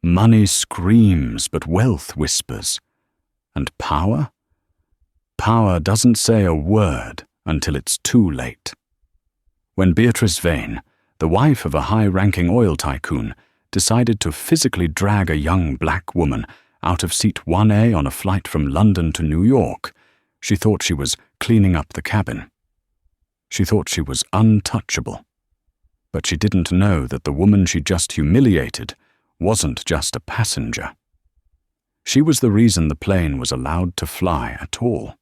Money screams, but wealth whispers. And power? Power doesn't say a word until it's too late. When Beatrice Vane, the wife of a high-ranking oil tycoon, decided to physically drag a young black woman out of seat 1A on a flight from London to New York, she thought she was cleaning up the cabin. She thought she was untouchable. But she didn't know that the woman she just humiliated wasn't just a passenger. She was the reason the plane was allowed to fly at all.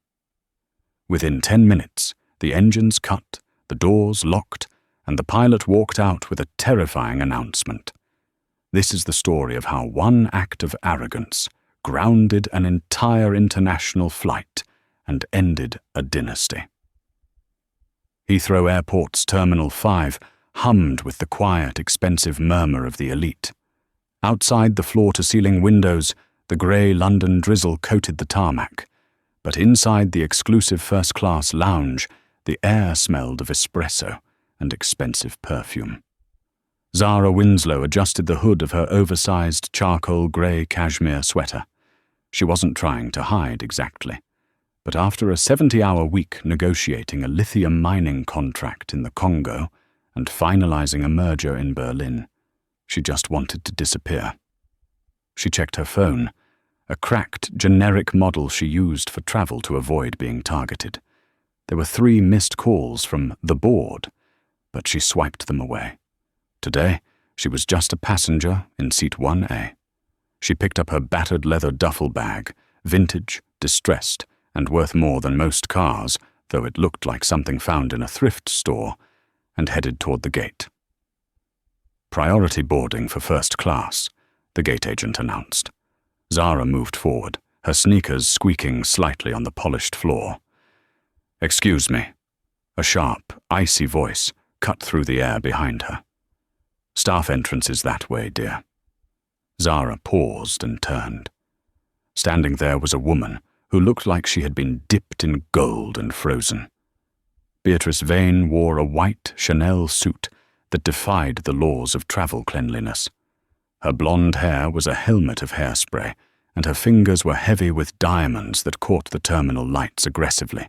Within 10 minutes, the engines cut, the doors locked, and the pilot walked out with a terrifying announcement. This is the story of how one act of arrogance grounded an entire international flight and ended a dynasty. Heathrow Airport's Terminal 5 hummed with the quiet, expensive murmur of the elite. Outside the floor-to-ceiling windows, the grey London drizzle coated the tarmac, but inside the exclusive first-class lounge, the air smelled of espresso and expensive perfume. Zara Winslow adjusted the hood of her oversized charcoal grey cashmere sweater. She wasn't trying to hide exactly, but after a 70-hour week negotiating a lithium mining contract in the Congo and finalizing a merger in Berlin, she just wanted to disappear. She checked her phone, a cracked, generic model she used for travel to avoid being targeted. There were 3 missed calls from the board, but she swiped them away. Today, she was just a passenger in seat 1A. She picked up her battered leather duffel bag, vintage, distressed, and worth more than most cars, though it looked like something found in a thrift store, and headed toward the gate. "Priority boarding for first class," the gate agent announced. Zara moved forward, her sneakers squeaking slightly on the polished floor. "Excuse me." A sharp, icy voice cut through the air behind her. "Staff entrance is that way, dear." Zara paused and turned. Standing there was a woman who looked like she had been dipped in gold and frozen. Beatrice Vane wore a white Chanel suit that defied the laws of travel cleanliness. Her blonde hair was a helmet of hairspray, and her fingers were heavy with diamonds that caught the terminal lights aggressively.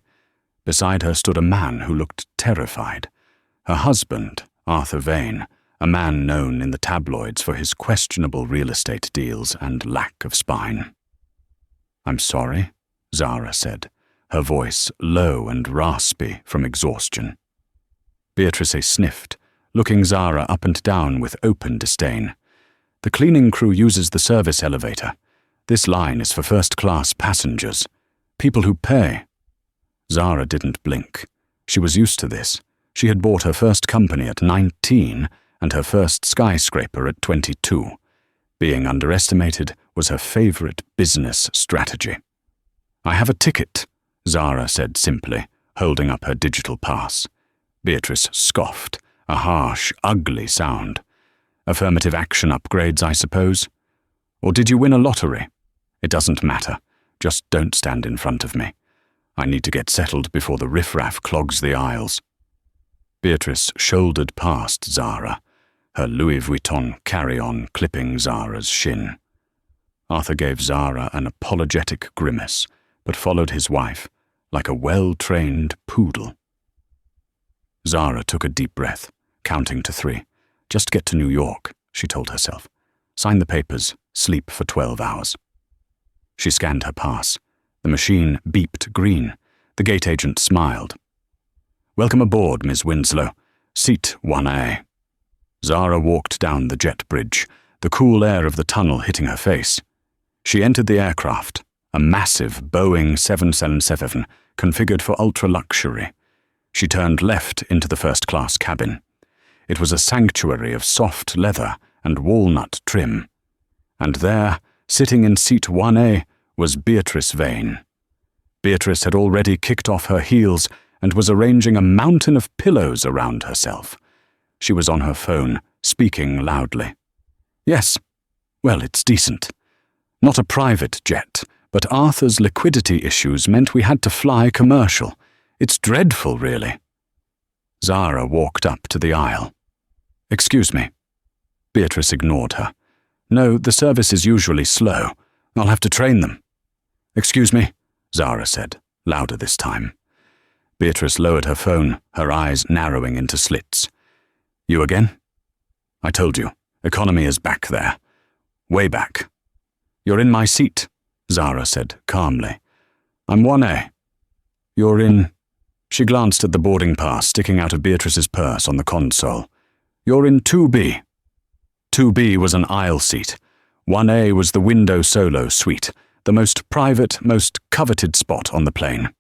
Beside her stood a man who looked terrified. Her husband, Arthur Vane, a man known in the tabloids for his questionable real estate deals and lack of spine. "I'm sorry," Zara said, her voice low and raspy from exhaustion. Beatrice sniffed, looking Zara up and down with open disdain. "The cleaning crew uses the service elevator. This line is for first-class passengers, people who pay." Zara didn't blink. She was used to this. She had bought her first company at 19 and her first skyscraper at 22. Being underestimated was her favorite business strategy. "I have a ticket," Zara said simply, holding up her digital pass. Beatrice scoffed, a harsh, ugly sound. "Affirmative action upgrades, I suppose? Or did you win a lottery? It doesn't matter. Just don't stand in front of me. I need to get settled before the riffraff clogs the aisles." Beatrice shouldered past Zara, her Louis Vuitton carry-on clipping Zara's shin. Arthur gave Zara an apologetic grimace, but followed his wife like a well-trained poodle. Zara took a deep breath, counting to 3. "Just get to New York," she told herself. "Sign the papers, sleep for 12 hours." She scanned her pass. The machine beeped green. The gate agent smiled. "Welcome aboard, Miss Winslow. Seat 1A." Zara walked down the jet bridge, the cool air of the tunnel hitting her face. She entered the aircraft, a massive Boeing 777 configured for ultra-luxury. She turned left into the first-class cabin. It was a sanctuary of soft leather and walnut trim. And there, sitting in seat 1A, was Beatrice Vane. Beatrice had already kicked off her heels and was arranging a mountain of pillows around herself. She was on her phone, speaking loudly. "Yes. Well, it's decent. Not a private jet, but Arthur's liquidity issues meant we had to fly commercial. It's dreadful, really." Zara walked up to the aisle. "Excuse me." Beatrice ignored her. No, the service is usually slow. I'll have to train them. Excuse me, Zara said, louder this time. Beatrice lowered her phone, her eyes narrowing into slits. You again? I told you, economy is back there. Way back. You're in my seat, Zara said calmly. I'm 1A. You're in... She glanced at the boarding pass sticking out of Beatrice's purse on the console. You're in 2B. 2B was an aisle seat. 1A was the window solo suite, the most private, most coveted spot on the plane.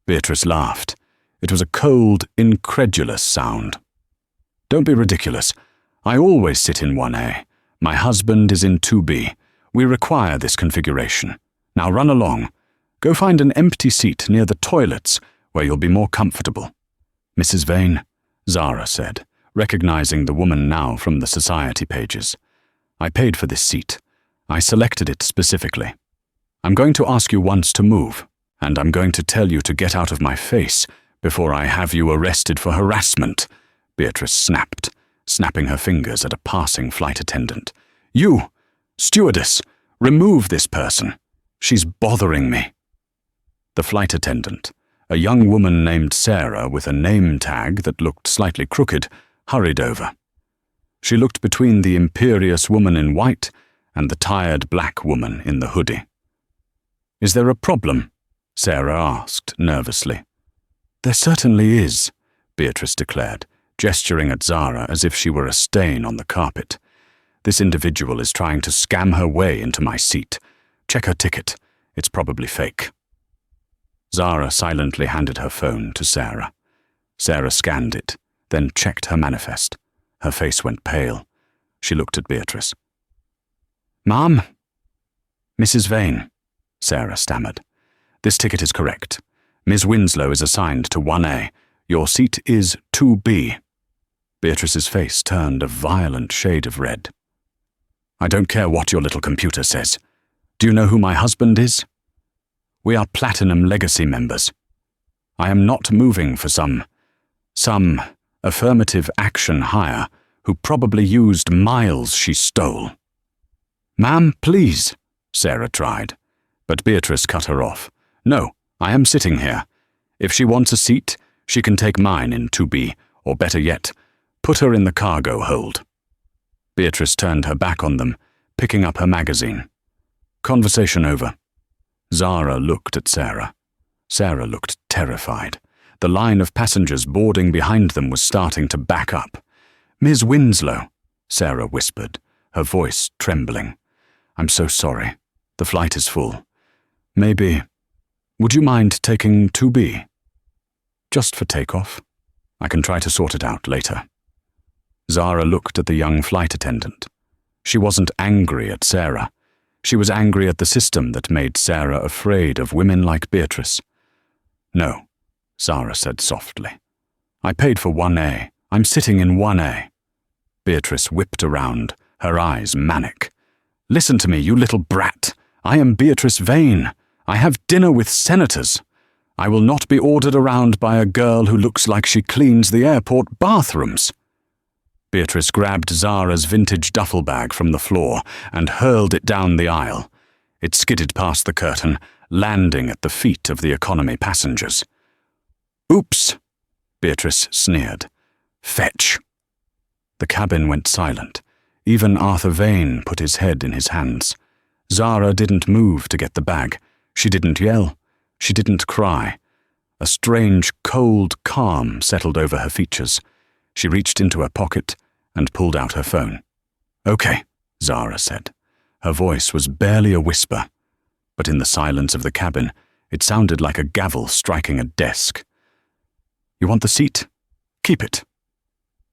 Beatrice laughed. It was a cold, incredulous sound. Don't be ridiculous. I always sit in 1A. My husband is in 2B. We require this configuration. Now run along. Go find an empty seat near the toilets where you'll be more comfortable. Mrs. Vane, Zara said, recognizing the woman now from the society pages. I paid for this seat. I selected it specifically. I'm going to ask you once to move, and I'm going to tell you to get out of my face before I have you arrested for harassment, Beatrice snapped, snapping her fingers at a passing flight attendant. You, stewardess, remove this person. She's bothering me. The flight attendant, a young woman named Sarah with a name tag that looked slightly crooked, hurried over. She looked between the imperious woman in white and the tired black woman in the hoodie. Is there a problem? Sarah asked nervously. There certainly is, Beatrice declared, gesturing at Zara as if she were a stain on the carpet. This individual is trying to scam her way into my seat. Check her ticket. It's probably fake. Zara silently handed her phone to Sarah. Sarah scanned it, then checked her manifest. Her face went pale. She looked at Beatrice. Ma'am? Mrs. Vane, Sarah stammered. This ticket is correct. Ms. Winslow is assigned to 1A. Your seat is 2B. Beatrice's face turned a violent shade of red. I don't care what your little computer says. Do you know who my husband is? We are Platinum Legacy members. I am not moving for some affirmative action hire who probably used miles she stole. Ma'am, please, Sarah tried, but Beatrice cut her off. No, I am sitting here. If she wants a seat, she can take mine in 2B, or better yet, put her in the cargo hold. Beatrice turned her back on them, picking up her magazine. Conversation over. Zara looked at Sarah. Sarah looked terrified. The line of passengers boarding behind them was starting to back up. Ms. Winslow, Sarah whispered, her voice trembling. I'm so sorry. The flight is full. Maybe... Would you mind taking 2B? Just for takeoff. I can try to sort it out later. Zara looked at the young flight attendant. She wasn't angry at Sarah. She was angry at the system that made Sarah afraid of women like Beatrice. No, Zara said softly. I paid for 1A. I'm sitting in 1A. Beatrice whipped around, her eyes manic. Listen to me, you little brat. I am Beatrice Vane. I have dinner with senators. I will not be ordered around by a girl who looks like she cleans the airport bathrooms. Beatrice grabbed Zara's vintage duffel bag from the floor and hurled it down the aisle. It skidded past the curtain, landing at the feet of the economy passengers. Oops, Beatrice sneered. Fetch. The cabin went silent. Even Arthur Vane put his head in his hands. Zara didn't move to get the bag. She didn't yell. She didn't cry. A strange, cold calm settled over her features. She reached into her pocket and pulled out her phone. Okay, Zara said. Her voice was barely a whisper, but in the silence of the cabin, it sounded like a gavel striking a desk. You want the seat? Keep it.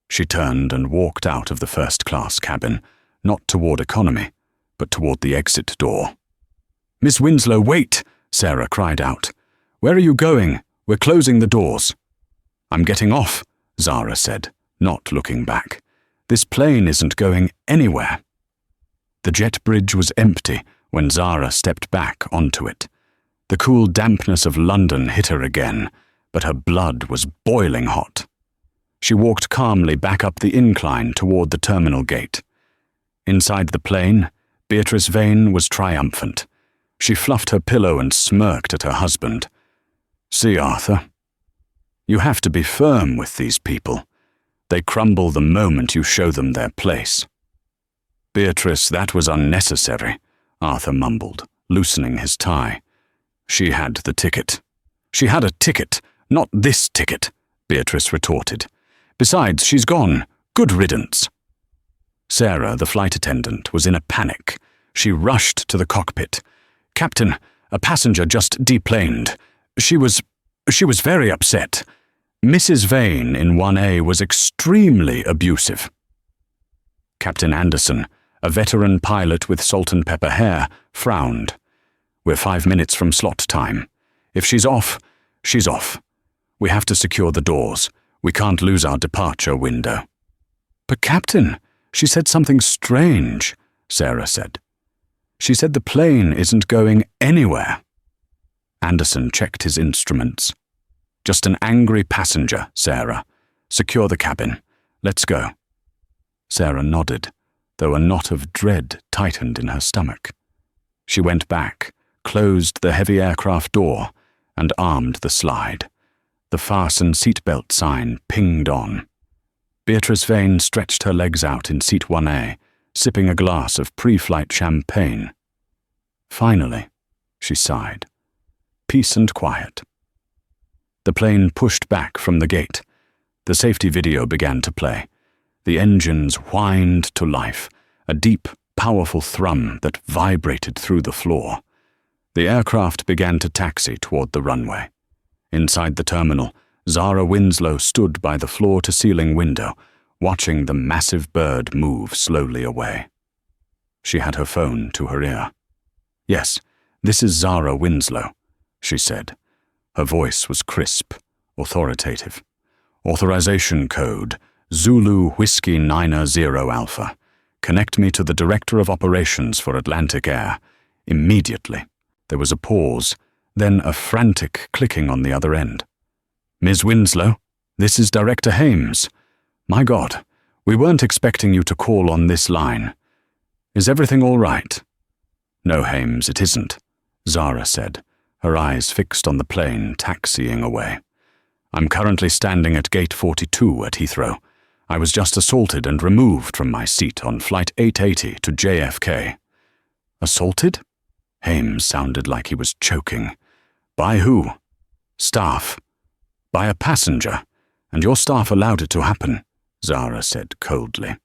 She turned and walked out of the first-class cabin, not toward economy, but toward the exit door. Miss Winslow, wait! Sarah cried out. Where are you going? We're closing the doors. I'm getting off, Zara said, not looking back. This plane isn't going anywhere. The jet bridge was empty when Zara stepped back onto it. The cool dampness of London hit her again, but her blood was boiling hot. She walked calmly back up the incline toward the terminal gate. Inside the plane, Beatrice Vane was triumphant. She fluffed her pillow and smirked at her husband. "See, Arthur, you have to be firm with these people. They crumble the moment you show them their place." "Beatrice, that was unnecessary," Arthur mumbled, loosening his tie. "She had the ticket." "She had a ticket, not this ticket," Beatrice retorted. "Besides, she's gone. Good riddance." Sarah, the flight attendant, was in a panic. She rushed to the cockpit. "Captain, a passenger just deplaned. She was very upset. Mrs. Vane in 1A was extremely abusive." Captain Anderson, a veteran pilot with salt and pepper hair, frowned. "We're 5 minutes from slot time. If she's off, she's off. We have to secure the doors. We can't lose our departure window." "But Captain, she said something strange," Sarah said. "She said the plane isn't going anywhere." Anderson checked his instruments. "Just an angry passenger, Sarah. Secure the cabin. Let's go." Sarah nodded, though a knot of dread tightened in her stomach. She went back, closed the heavy aircraft door, and armed the slide. The fasten seatbelt sign pinged on. Beatrice Vane stretched her legs out in seat 1A, sipping a glass of pre-flight champagne. "Finally," she sighed. "Peace and quiet." The plane pushed back from the gate. The safety video began to play. The engines whined to life, a deep, powerful thrum that vibrated through the floor. The aircraft began to taxi toward the runway. Inside the terminal, Zara Winslow stood by the floor-to-ceiling window, watching the massive bird move slowly away. She had her phone to her ear. "Yes, this is Zara Winslow," she said. Her voice was crisp, authoritative. "Authorization code, Zulu Whiskey 90 Alpha. Connect me to the Director of Operations for Atlantic Air. Immediately." There was a pause, then a frantic clicking on the other end. "Ms. Winslow, this is Director Hames. My God, we weren't expecting you to call on this line. Is everything all right?" "No, Hames, it isn't," Zara said, her eyes fixed on the plane taxiing away. "I'm currently standing at Gate 42 at Heathrow. I was just assaulted and removed from my seat on Flight 880 to JFK." "Assaulted?" Hames sounded like he was choking. "By who?" "Staff. By a passenger, and your staff allowed it to happen," Zara said coldly.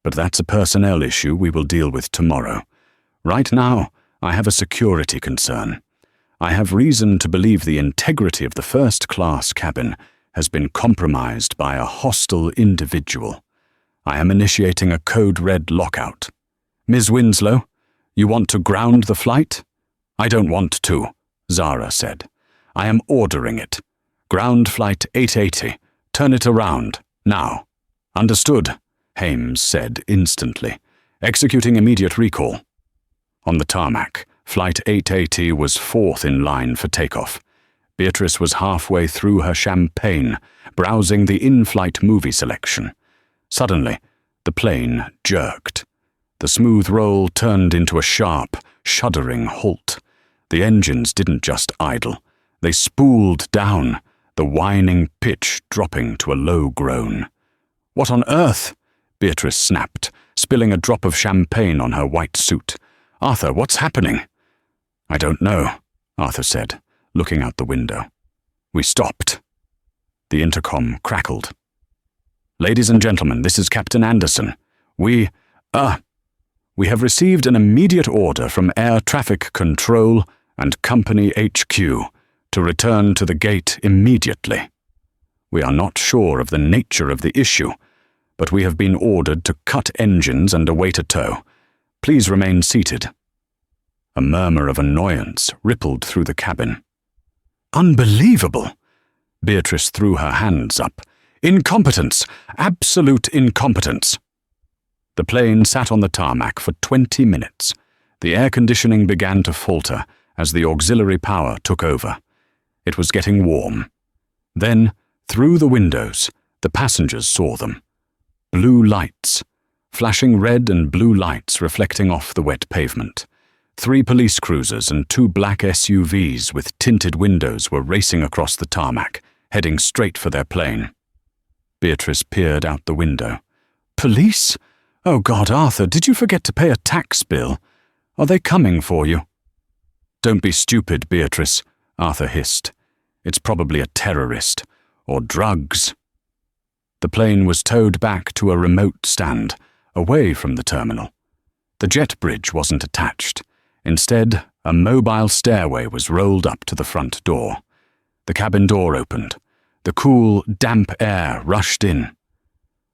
"But that's a personnel issue we will deal with tomorrow. Right now, I have a security concern. I have reason to believe the integrity of the first-class cabin has been compromised by a hostile individual. I am initiating a code-red lockout. Ms. Winslow, you want to ground the flight?" "I don't want to," Zara said. "I am ordering it. Ground Flight 880. Turn it around, now." "Understood," Hames said instantly. "Executing immediate recall." On the tarmac, Flight 880 was fourth in line for takeoff. Beatrice was halfway through her champagne, browsing the in-flight movie selection. Suddenly, the plane jerked. The smooth roll turned into a sharp, shuddering halt. The engines didn't just idle. They spooled down, the whining pitch dropping to a low groan. "What on earth?" Beatrice snapped, spilling a drop of champagne on her white suit. "Arthur, what's happening?" "I don't know," Arthur said, looking out the window. "We stopped." The intercom crackled. "Ladies and gentlemen, this is Captain Anderson. We have received an immediate order from Air Traffic Control and Company HQ to return to the gate immediately. We are not sure of the nature of the issue, but we have been ordered to cut engines and await a tow. Please remain seated." A murmur of annoyance rippled through the cabin. "Unbelievable!" Beatrice threw her hands up. "Incompetence! Absolute incompetence!" The plane sat on the tarmac for 20 minutes. The air conditioning began to falter as the auxiliary power took over. It was getting warm. Then, through the windows, the passengers saw them. Blue lights, flashing red and blue lights reflecting off the wet pavement. 3 police cruisers and 2 black SUVs with tinted windows were racing across the tarmac, heading straight for their plane. Beatrice peered out the window. Police? Oh God, Arthur, did you forget to pay a tax bill? Are they coming for you? Don't be stupid, Beatrice, Arthur hissed. It's probably a terrorist. Or drugs. The plane was towed back to a remote stand, away from the terminal. The jet bridge wasn't attached. Instead, a mobile stairway was rolled up to the front door. The cabin door opened. The cool, damp air rushed in.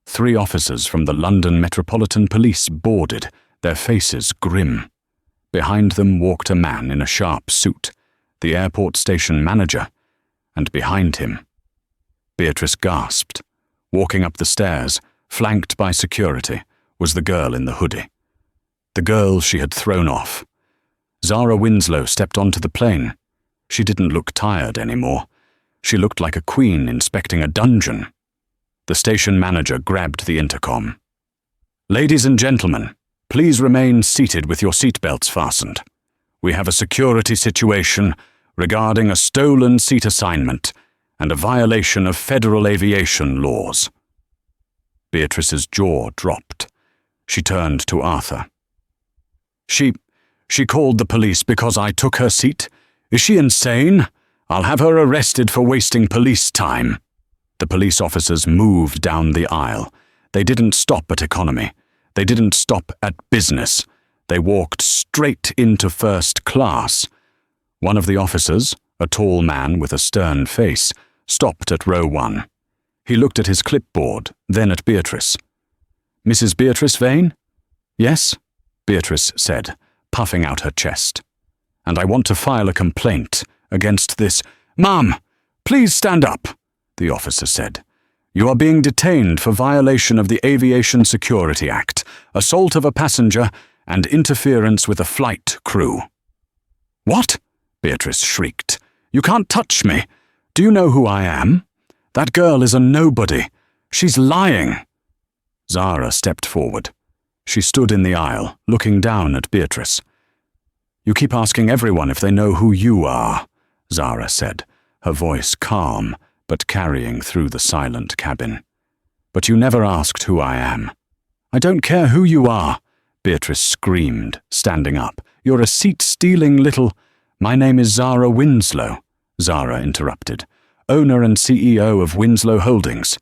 3 officers from the London Metropolitan Police boarded, their faces grim. Behind them walked a man in a sharp suit, the airport station manager, and behind him. Beatrice gasped. Walking up the stairs, flanked by security, was the girl in the hoodie. The girl she had thrown off. Zara Winslow stepped onto the plane. She didn't look tired anymore. She looked like a queen inspecting a dungeon. The station manager grabbed the intercom. Ladies and gentlemen, please remain seated with your seatbelts fastened. We have a security situation regarding a stolen seat assignment and a violation of federal aviation laws. Beatrice's jaw dropped. She turned to Arthur. She called the police because I took her seat? Is she insane? I'll have her arrested for wasting police time. The police officers moved down the aisle. They didn't stop at economy. They didn't stop at business. They walked straight into first class. One of the officers, a tall man with a stern face, stopped at row 1. He looked at his clipboard, then at Beatrice. Mrs. Beatrice Vane? Yes, Beatrice said, puffing out her chest. And I want to file a complaint against this. Ma'am, please stand up, the officer said. You are being detained for violation of the Aviation Security Act, assault of a passenger, and interference with a flight crew. What? Beatrice shrieked. You can't touch me. Do you know who I am? That girl is a nobody. She's lying. Zara stepped forward. She stood in the aisle, looking down at Beatrice. You keep asking everyone if they know who you are, Zara said, her voice calm, but carrying through the silent cabin. But you never asked who I am. I don't care who you are, Beatrice screamed, standing up. You're a seat-stealing little— My name is Zara Winslow, Zara interrupted, owner and CEO of Winslow Holdings.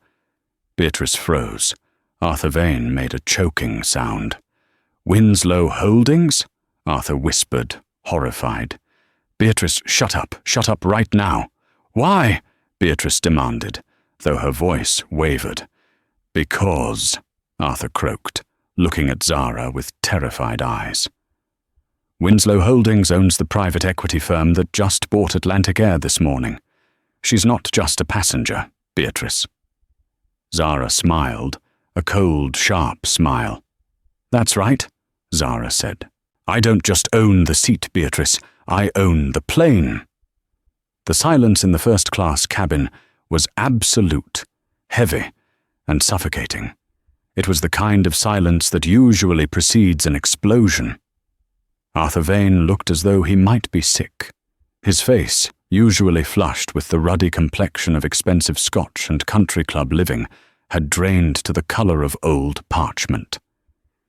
Beatrice froze. Arthur Vane made a choking sound. Winslow Holdings? Arthur whispered, horrified. Beatrice, shut up right now. Why? Beatrice demanded, though her voice wavered. Because, Arthur croaked, looking at Zara with terrified eyes. Winslow Holdings owns the private equity firm that just bought Atlantic Air this morning. She's not just a passenger, Beatrice. Zara smiled, a cold, sharp smile. That's right, Zara said. I don't just own the seat, Beatrice. I own the plane. The silence in the first-class cabin was absolute, heavy, and suffocating. It was the kind of silence that usually precedes an explosion. Arthur Vane looked as though he might be sick. His face, usually flushed with the ruddy complexion of expensive Scotch and country club living, had drained to the colour of old parchment.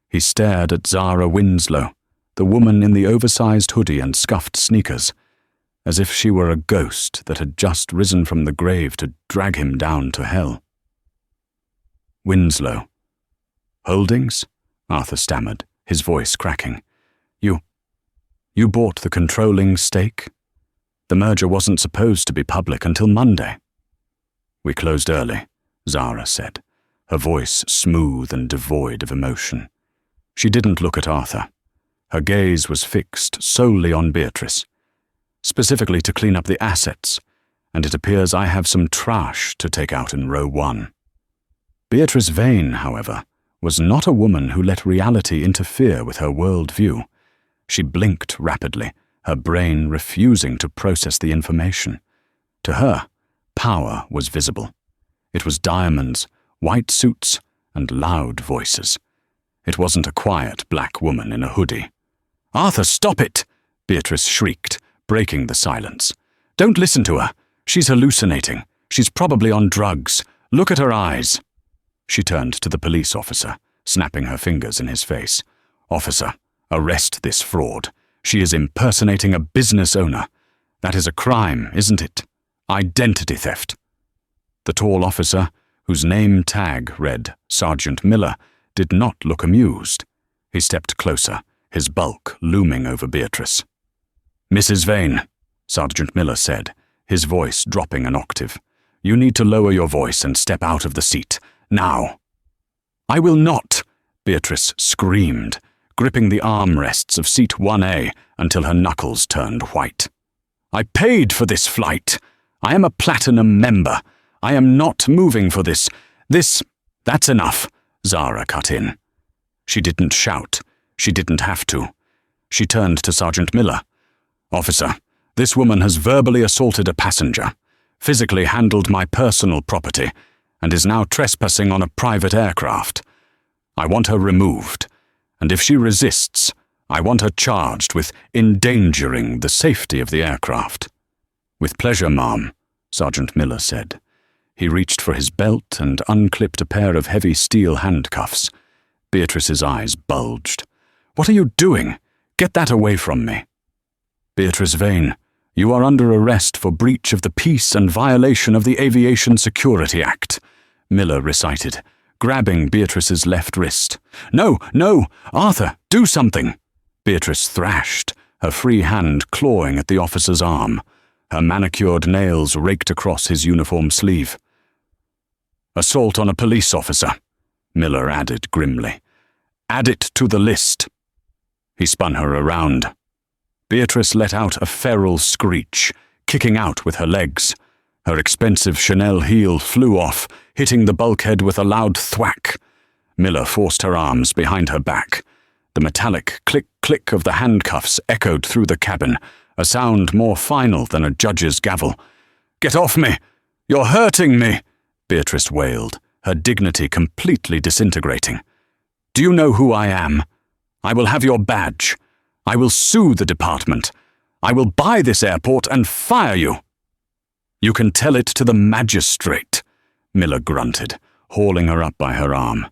He stared at Zara Winslow, the woman in the oversized hoodie and scuffed sneakers, as if she were a ghost that had just risen from the grave to drag him down to hell. Winslow. Holdings? Arthur stammered, his voice cracking. You bought the controlling stake? The merger wasn't supposed to be public until Monday. We closed early, Zara said, her voice smooth and devoid of emotion. She didn't look at Arthur. Her gaze was fixed solely on Beatrice, specifically to clean up the assets, and it appears I have some trash to take out in row 1. Beatrice Vane, however, was not a woman who let reality interfere with her worldview. She blinked rapidly, her brain refusing to process the information. To her, power was visible. It was diamonds, white suits, and loud voices. It wasn't a quiet black woman in a hoodie. "Arthur, stop it!" Beatrice shrieked, breaking the silence. "Don't listen to her. She's hallucinating. She's probably on drugs. Look at her eyes." She turned to the police officer, snapping her fingers in his face. "Officer, arrest this fraud. She is impersonating a business owner. That is a crime, isn't it? Identity theft." The tall officer, whose name tag read Sergeant Miller, did not look amused. He stepped closer, his bulk looming over Beatrice. "Mrs. Vane," Sergeant Miller said, his voice dropping an octave, "you need to lower your voice and step out of the seat. Now." "I will not," Beatrice screamed, gripping the armrests of seat 1A until her knuckles turned white. "I paid for this flight. I am a platinum member. I am not moving for this. That's enough," Zara cut in. She didn't shout. She didn't have to. She turned to Sergeant Miller. "Officer, this woman has verbally assaulted a passenger, physically handled my personal property, and is now trespassing on a private aircraft. I want her removed, and if she resists, I want her charged with endangering the safety of the aircraft." "With pleasure, ma'am," Sergeant Miller said. He reached for his belt and unclipped a pair of heavy steel handcuffs. Beatrice's eyes bulged. "What are you doing? Get that away from me." "Beatrice Vane, you are under arrest for breach of the peace and violation of the Aviation Security Act," Miller recited, grabbing Beatrice's left wrist. "No, no! Arthur, do something!" Beatrice thrashed, her free hand clawing at the officer's arm. Her manicured nails raked across his uniform sleeve. "Assault on a police officer," Miller added grimly. "Add it to the list." He spun her around. Beatrice let out a feral screech, kicking out with her legs. Her expensive Chanel heel flew off, hitting the bulkhead with a loud thwack. Miller forced her arms behind her back. The metallic click-click of the handcuffs echoed through the cabin, a sound more final than a judge's gavel. "Get off me! You're hurting me!" Beatrice wailed, her dignity completely disintegrating. "Do you know who I am? I will have your badge. I will sue the department. I will buy this airport and fire you." "You can tell it to the magistrate," Miller grunted, hauling her up by her arm.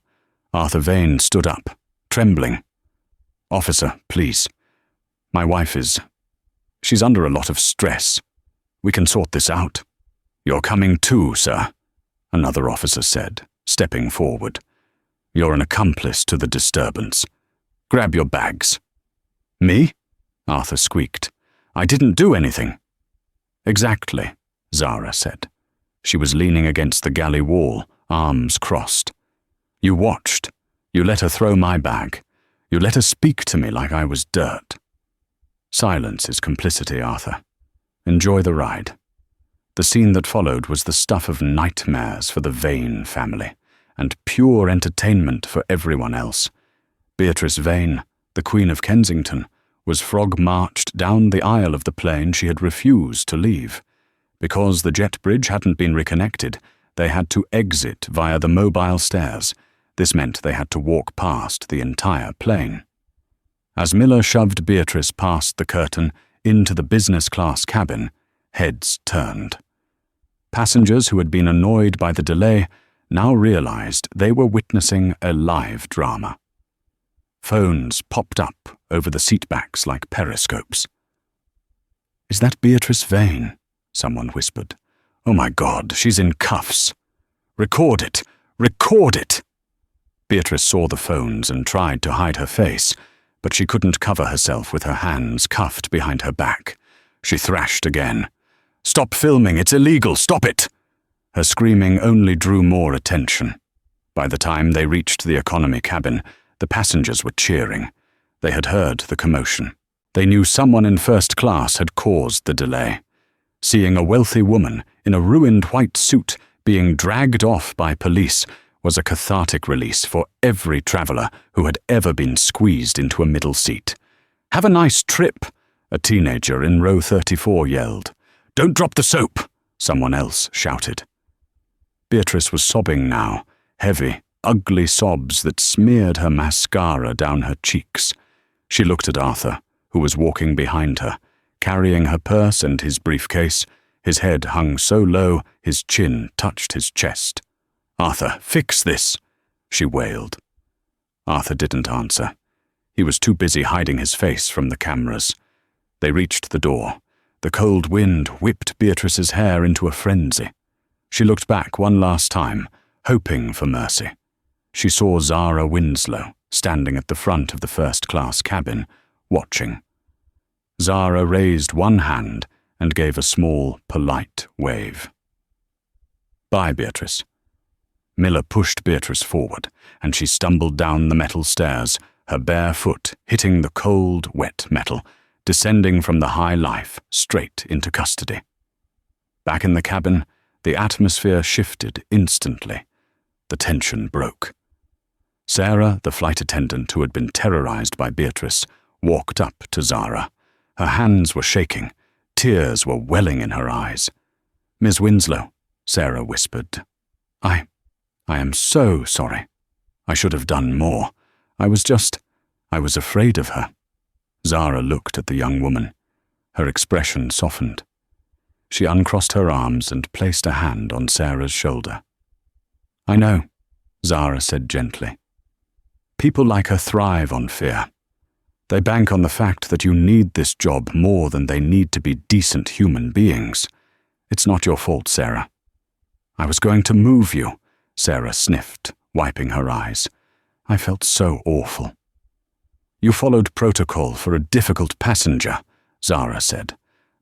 Arthur Vane stood up, trembling. "Officer, please. My wife she's under a lot of stress. We can sort this out." "You're coming too, sir," another officer said, stepping forward. "You're an accomplice to the disturbance. Grab your bags." "Me?" Arthur squeaked. "I didn't do anything." "Exactly," Zara said. She was leaning against the galley wall, arms crossed. "You watched. You let her throw my bag. You let her speak to me like I was dirt." "Silence is complicity, Arthur. Enjoy the ride." The scene that followed was the stuff of nightmares for the Vane family, and pure entertainment for everyone else. Beatrice Vane, the Queen of Kensington, was frog-marched down the aisle of the plane she had refused to leave. Because the jet bridge hadn't been reconnected, they had to exit via the mobile stairs. This meant they had to walk past the entire plane. As Miller shoved Beatrice past the curtain into the business-class cabin, heads turned. Passengers who had been annoyed by the delay now realized they were witnessing a live drama. Phones popped up over the seatbacks like periscopes. "Is that Beatrice Vane?" someone whispered. "Oh my God, she's in cuffs. Record it! Record it!" Beatrice saw the phones and tried to hide her face, but she couldn't cover herself with her hands cuffed behind her back. She thrashed again. "Stop filming, it's illegal, stop it!" Her screaming only drew more attention. By the time they reached the economy cabin, the passengers were cheering. They had heard the commotion. They knew someone in first class had caused the delay. Seeing a wealthy woman in a ruined white suit being dragged off by police was a cathartic release for every traveller who had ever been squeezed into a middle seat. "Have a nice trip," a teenager in row 34 yelled. "Don't drop the soap," someone else shouted. Beatrice was sobbing now, heavy, ugly sobs that smeared her mascara down her cheeks. She looked at Arthur, who was walking behind her, carrying her purse and his briefcase. His head hung so low his chin touched his chest. "Arthur, fix this," she wailed. Arthur didn't answer. He was too busy hiding his face from the cameras. They reached the door. The cold wind whipped Beatrice's hair into a frenzy. She looked back one last time, hoping for mercy. She saw Zara Winslow standing at the front of the first-class cabin, watching. Zara raised one hand and gave a small, polite wave. "Bye, Beatrice." Miller pushed Beatrice forward, and she stumbled down the metal stairs, her bare foot hitting the cold, wet metal, descending from the high life straight into custody. Back in the cabin, the atmosphere shifted instantly. The tension broke. Sarah, the flight attendant who had been terrorized by Beatrice, walked up to Zara. Her hands were shaking. Tears were welling in her eyes. "Miss Winslow," Sarah whispered. I am so sorry. I should have done more. I was afraid of her." Zara looked at the young woman. Her expression softened. She uncrossed her arms and placed a hand on Sarah's shoulder. "I know," Zara said gently. "People like her thrive on fear. They bank on the fact that you need this job more than they need to be decent human beings. It's not your fault, Sarah." "I was going to move you," Sarah sniffed, wiping her eyes. "I felt so awful." "You followed protocol for a difficult passenger," Zara said.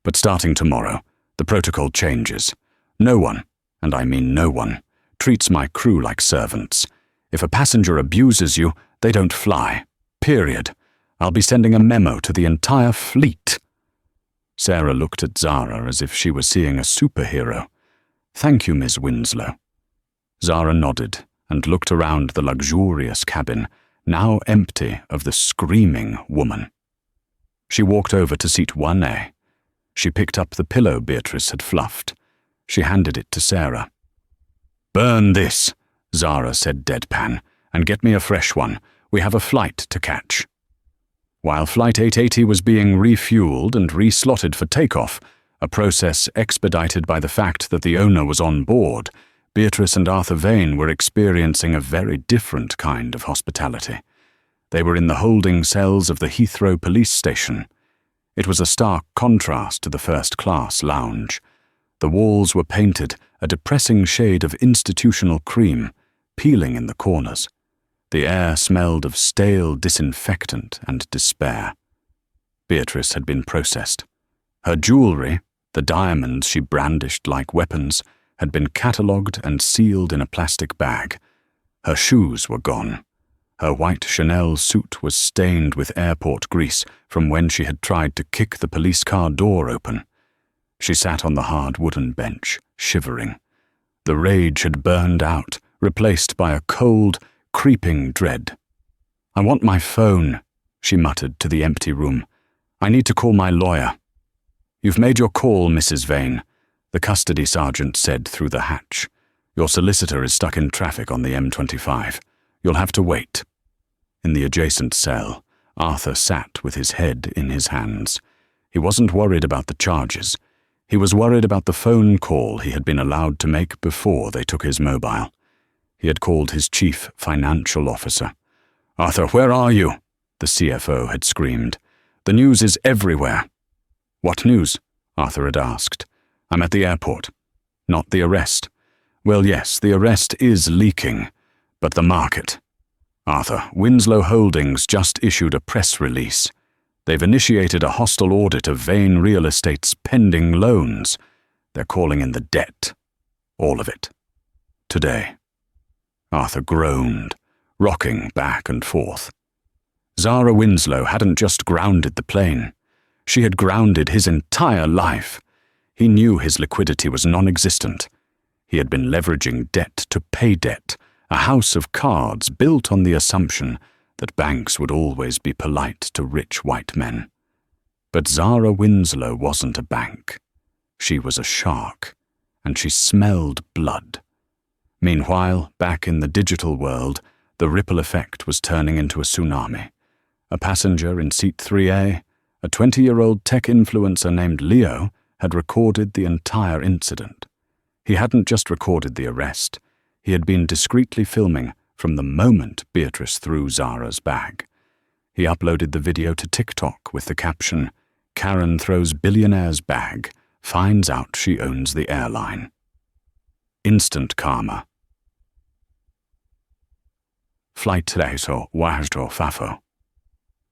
"But starting tomorrow, the protocol changes. No one, and I mean no one, treats my crew like servants. If a passenger abuses you, they don't fly. Period. I'll be sending a memo to the entire fleet." Sarah looked at Zara as if she was seeing a superhero. "Thank you, Miss Winslow." Zara nodded and looked around the luxurious cabin, now empty of the screaming woman. She walked over to seat 1A. She picked up the pillow Beatrice had fluffed. She handed it to Sarah. "Burn this," Zara said deadpan, "and get me a fresh one. We have a flight to catch." While Flight 880 was being refueled and reslotted for takeoff, a process expedited by the fact that the owner was on board, Beatrice and Arthur Vane were experiencing a very different kind of hospitality. They were in the holding cells of the Heathrow police station. It was a stark contrast to the first-class lounge. The walls were painted a depressing shade of institutional cream, peeling in the corners. The air smelled of stale disinfectant and despair. Beatrice had been processed. Her jewelry, the diamonds she brandished like weapons, had been catalogued and sealed in a plastic bag. Her shoes were gone. Her white Chanel suit was stained with airport grease from when she had tried to kick the police car door open. She sat on the hard wooden bench, shivering. The rage had burned out, replaced by a cold, creeping dread. "I want my phone," she muttered to the empty room. "I need to call my lawyer." "You've made your call, Mrs. Vane," the custody sergeant said through the hatch. "Your solicitor is stuck in traffic on the M25. You'll have to wait." In the adjacent cell, Arthur sat with his head in his hands. He wasn't worried about the charges. He was worried about the phone call he had been allowed to make before they took his mobile. He had called his chief financial officer. "Arthur, where are you?" the CFO had screamed. "The news is everywhere." "What news?" Arthur had asked. "I'm at the airport." "Not the arrest." "Well, yes, the arrest is leaking, but the market." "Arthur, Winslow Holdings just issued a press release. They've initiated a hostile audit of Vane Real Estate's pending loans. They're calling in the debt. All of it. Today." Arthur groaned, rocking back and forth. Zara Winslow hadn't just grounded the plane. She had grounded his entire life. He knew his liquidity was non-existent. He had been leveraging debt to pay debt, a house of cards built on the assumption that banks would always be polite to rich white men. But Zara Winslow wasn't a bank. She was a shark, and she smelled blood. Meanwhile, back in the digital world, the ripple effect was turning into a tsunami. A passenger in seat 3A, a 20-year-old tech influencer named Leo, had recorded the entire incident. He hadn't just recorded the arrest. He had been discreetly filming from the moment Beatrice threw Zara's bag. He uploaded the video to TikTok with the caption, "Karen throws billionaire's bag, finds out she owns the airline." Instant karma. Flight reso warto fafo.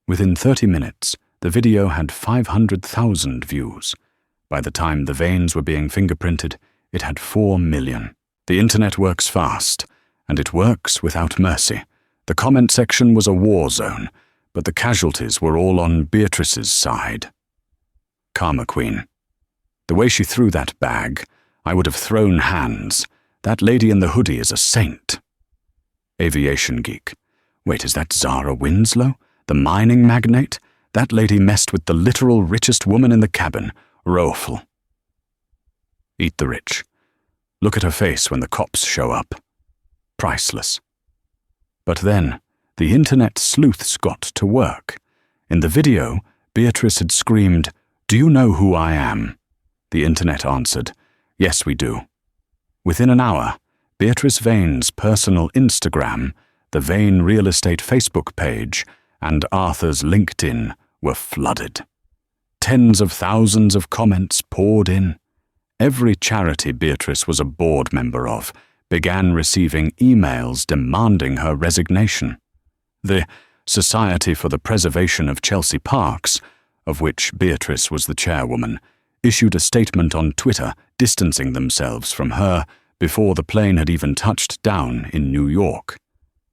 Within 30 minutes, the video had 500,000 views. By the time the veins were being fingerprinted, it had 4 million. The internet works fast, and it works without mercy. The comment section was a war zone, but the casualties were all on Beatrice's side. Karma Queen. The way she threw that bag, I would have thrown hands. That lady in the hoodie is a saint. Aviation Geek. Wait, is that Zara Winslow? The mining magnate? That lady messed with the literal richest woman in the cabin, Rofel. Eat the rich. Look at her face when the cops show up. Priceless. But then, the internet sleuths got to work. In the video, Beatrice had screamed, "Do you know who I am?" The internet answered, "Yes, we do." Within an hour, Beatrice Vane's personal Instagram, the Vane Real Estate Facebook page, and Arthur's LinkedIn were flooded. Tens of thousands of comments poured in. Every charity Beatrice was a board member of began receiving emails demanding her resignation. The Society for the Preservation of Chelsea Parks, of which Beatrice was the chairwoman, issued a statement on Twitter distancing themselves from her before the plane had even touched down in New York.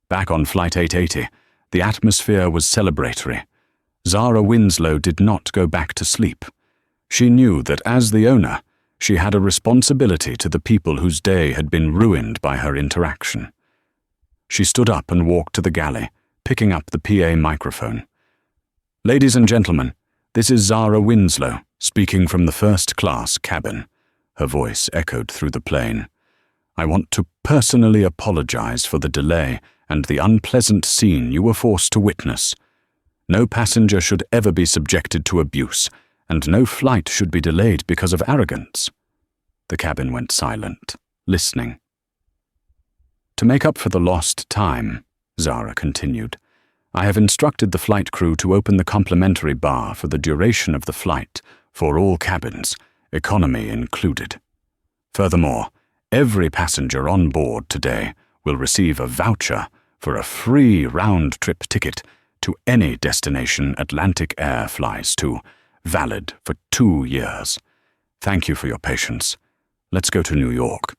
Back on Flight 880, the atmosphere was celebratory. Zara Winslow did not go back to sleep. She knew that as the owner, she had a responsibility to the people whose day had been ruined by her interaction. She stood up and walked to the galley, picking up the PA microphone. "Ladies and gentlemen, this is Zara Winslow, speaking from the first-class cabin." Her voice echoed through the plane. "I want to personally apologize for the delay and the unpleasant scene you were forced to witness. No passenger should ever be subjected to abuse, and no flight should be delayed because of arrogance." The cabin went silent, listening. "To make up for the lost time," Zara continued, "I have instructed the flight crew to open the complimentary bar for the duration of the flight for all cabins, economy included. Furthermore, every passenger on board today will receive a voucher for a free round-trip ticket to any destination Atlantic Air flies to, valid for 2 years. Thank you for your patience. Let's go to New York."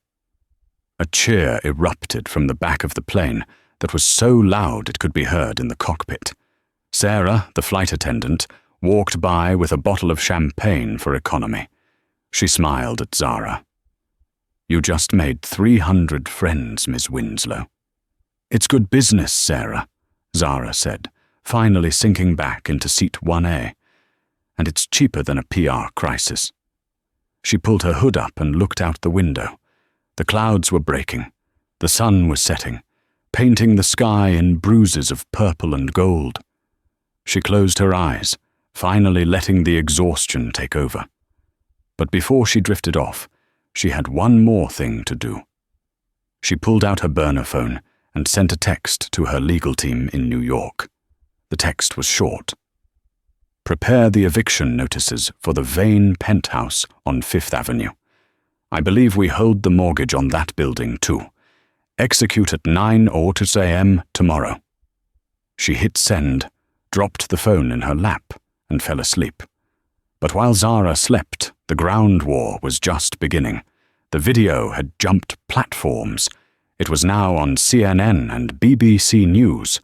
A cheer erupted from the back of the plane that was so loud it could be heard in the cockpit. Sarah, the flight attendant, walked by with a bottle of champagne for economy. She smiled at Zara. "You just made 300 friends, Miss Winslow." "It's good business, Sarah," Zara said, finally sinking back into seat 1A. "And it's cheaper than a PR crisis." She pulled her hood up and looked out the window. The clouds were breaking. The sun was setting, painting the sky in bruises of purple and gold. She closed her eyes, finally letting the exhaustion take over. But before she drifted off, she had one more thing to do. She pulled out her burner phone and sent a text to her legal team in New York. The text was short. "Prepare the eviction notices for the Vane penthouse on 5th Avenue. I believe we hold the mortgage on that building too. Execute at 9:00 a.m. tomorrow." She hit send, dropped the phone in her lap, and fell asleep. But while Zara slept, the ground war was just beginning. The video had jumped platforms. It was now on CNN and BBC News.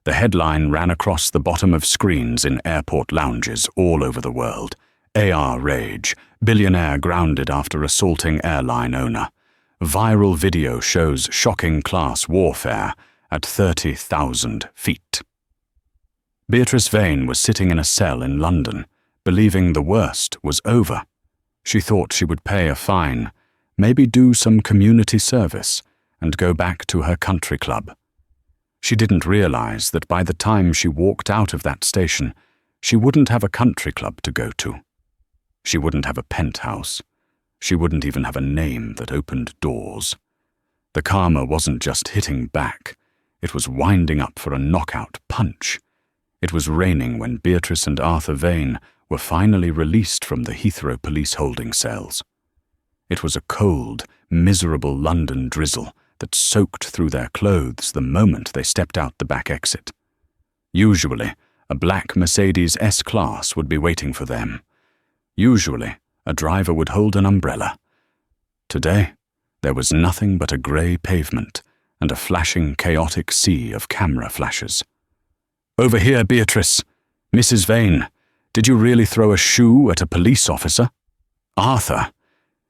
The headline ran across the bottom of screens in airport lounges all over the world. AR rage. Billionaire grounded after assaulting airline owner. Viral video shows shocking class warfare at 30,000 feet. Beatrice Vane was sitting in a cell in London, believing the worst was over. She thought she would pay a fine, maybe do some community service, and go back to her country club. She didn't realize that by the time she walked out of that station, she wouldn't have a country club to go to. She wouldn't have a penthouse. She wouldn't even have a name that opened doors. The karma wasn't just hitting back. It was winding up for a knockout punch. It was raining when Beatrice and Arthur Vane were finally released from the Heathrow police holding cells. It was a cold, miserable London drizzle that soaked through their clothes the moment they stepped out the back exit. Usually, a black Mercedes S-Class would be waiting for them. Usually, a driver would hold an umbrella. Today, there was nothing but a grey pavement and a flashing, chaotic sea of camera flashes. "Over here, Beatrice. Mrs. Vane, did you really throw a shoe at a police officer? Arthur,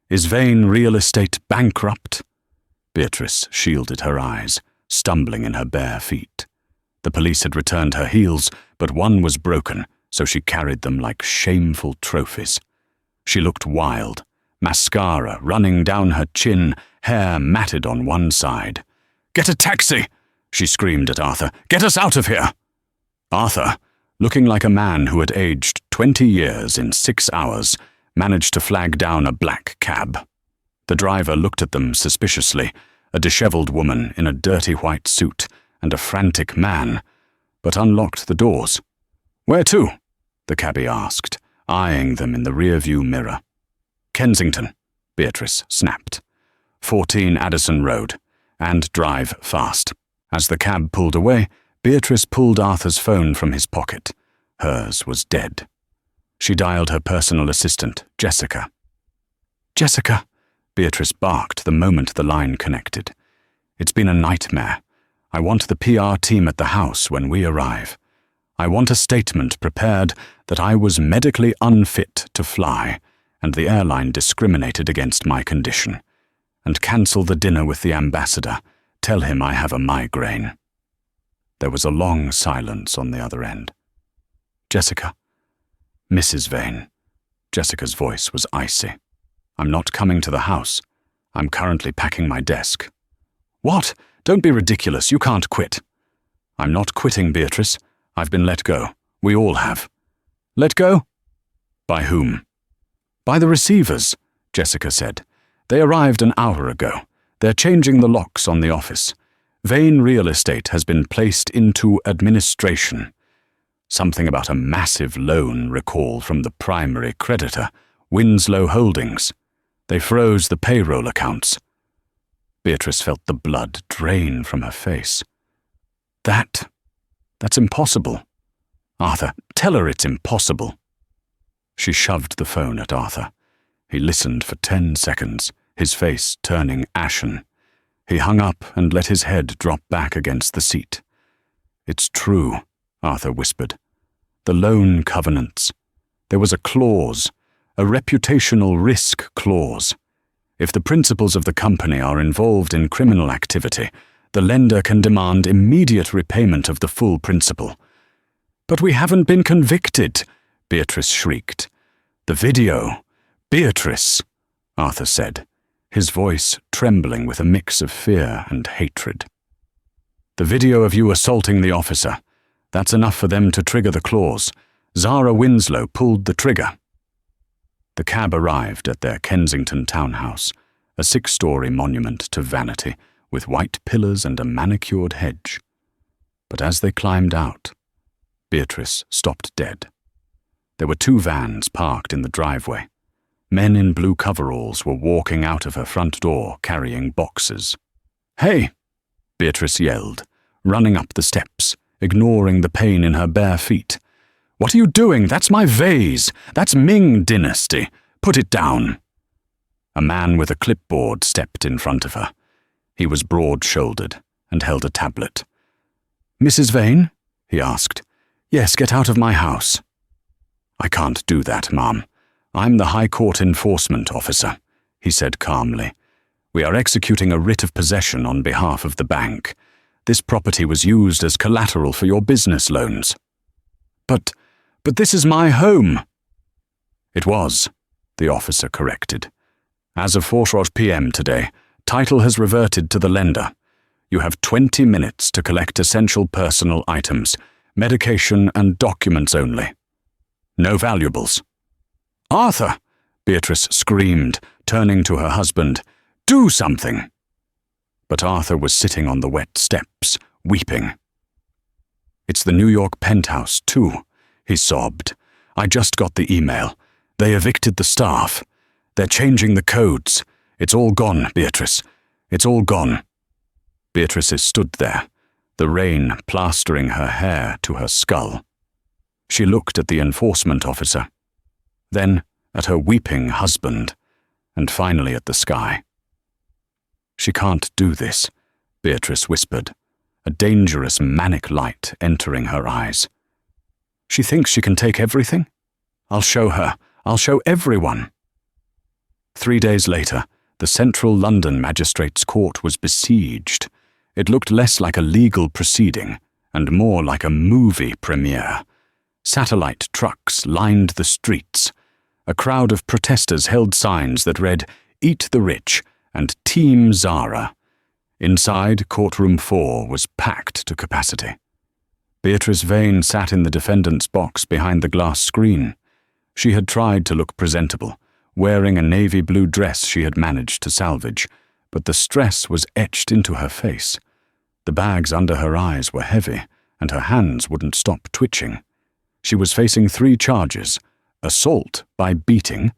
is Vane Real Estate bankrupt?" Beatrice shielded her eyes, stumbling in her bare feet. The police had returned her heels, but one was broken, so she carried them like shameful trophies. She looked wild, mascara running down her chin, hair matted on one side. "Get a taxi!" she screamed at Arthur. "Get us out of here!" Arthur, looking like a man who had aged 20 years in 6 hours, managed to flag down a black cab. The driver looked at them suspiciously, a disheveled woman in a dirty white suit and a frantic man, but unlocked the doors. "Where to?" the cabbie asked, eyeing them in the rear-view mirror. "Kensington," Beatrice snapped. 14 Addison Road, and drive fast. As the cab pulled away, Beatrice pulled Arthur's phone from his pocket. Hers was dead. She dialed her personal assistant, Jessica. "Jessica," Beatrice barked the moment the line connected. "It's been a nightmare. I want the PR team at the house when we arrive. I want a statement prepared that I was medically unfit to fly, and the airline discriminated against my condition. And cancel the dinner with the ambassador. Tell him I have a migraine." There was a long silence on the other end. "Jessica." "Mrs. Vane." Jessica's voice was icy. "I'm not coming to the house. I'm currently packing my desk." "What? Don't be ridiculous. You can't quit." "I'm not quitting, Beatrice. I've been let go. We all have." "Let go?" "By whom?" "By the receivers," Jessica said. "They arrived an hour ago. They're changing the locks on the office. Vane Real Estate has been placed into administration. Something about a massive loan recall from the primary creditor, Winslow Holdings. They froze the payroll accounts." Beatrice felt the blood drain from her face. That's impossible. Arthur, tell her it's impossible." She shoved the phone at Arthur. He listened for 10 seconds, his face turning ashen. He hung up and let his head drop back against the seat. "It's true," Arthur whispered. "The loan covenants. There was a clause, a reputational risk clause. If the principals of the company are involved in criminal activity, the lender can demand immediate repayment of the full principal." "But we haven't been convicted," Beatrice shrieked. "The video. Beatrice," Arthur said, his voice trembling with a mix of fear and hatred. "The video of you assaulting the officer. That's enough for them to trigger the clause. Zara Winslow pulled the trigger." The cab arrived at their Kensington townhouse, a 6-story monument to vanity, with white pillars and a manicured hedge. But as they climbed out, Beatrice stopped dead. There were 2 vans parked in the driveway. Men in blue coveralls were walking out of her front door carrying boxes. "Hey!" Beatrice yelled, running up the steps, ignoring the pain in her bare feet. "What are you doing? That's my vase! That's Ming Dynasty! Put it down!" A man with a clipboard stepped in front of her. He was broad-shouldered and held a tablet. "Mrs. Vane?" he asked. "Yes, get out of my house." "I can't do that, Ma'am. I'm the High Court enforcement officer," he said calmly. "We are executing a writ of possession on behalf of the bank. This property was used as collateral for your business loans." But this is my home." "It was," the officer corrected. "As of 4 p.m. today, Title has reverted to the lender. You have 20 minutes to collect essential personal items, medication and documents only. No valuables." "Arthur!" Beatrice screamed, turning to her husband. "Do something!" But Arthur was sitting on the wet steps, weeping. "It's the New York penthouse, too," he sobbed. "I just got the email. They evicted the staff. They're changing the codes. It's all gone, Beatrice. It's all gone." Beatrice stood there, the rain plastering her hair to her skull. She looked at the enforcement officer, then at her weeping husband, and finally at the sky. "She can't do this," Beatrice whispered, a dangerous manic light entering her eyes. "She thinks she can take everything? I'll show her. I'll show everyone." 3 days later, the Central London Magistrates' Court was besieged. It looked less like a legal proceeding and more like a movie premiere. Satellite trucks lined the streets. A crowd of protesters held signs that read, "Eat the Rich" and "Team Zara." Inside, courtroom 4 was packed to capacity. Beatrice Vane sat in the defendant's box behind the glass screen. She had tried to look presentable, wearing a navy blue dress she had managed to salvage, but the stress was etched into her face. The bags under her eyes were heavy, and her hands wouldn't stop twitching. She was facing 3 charges: assault by beating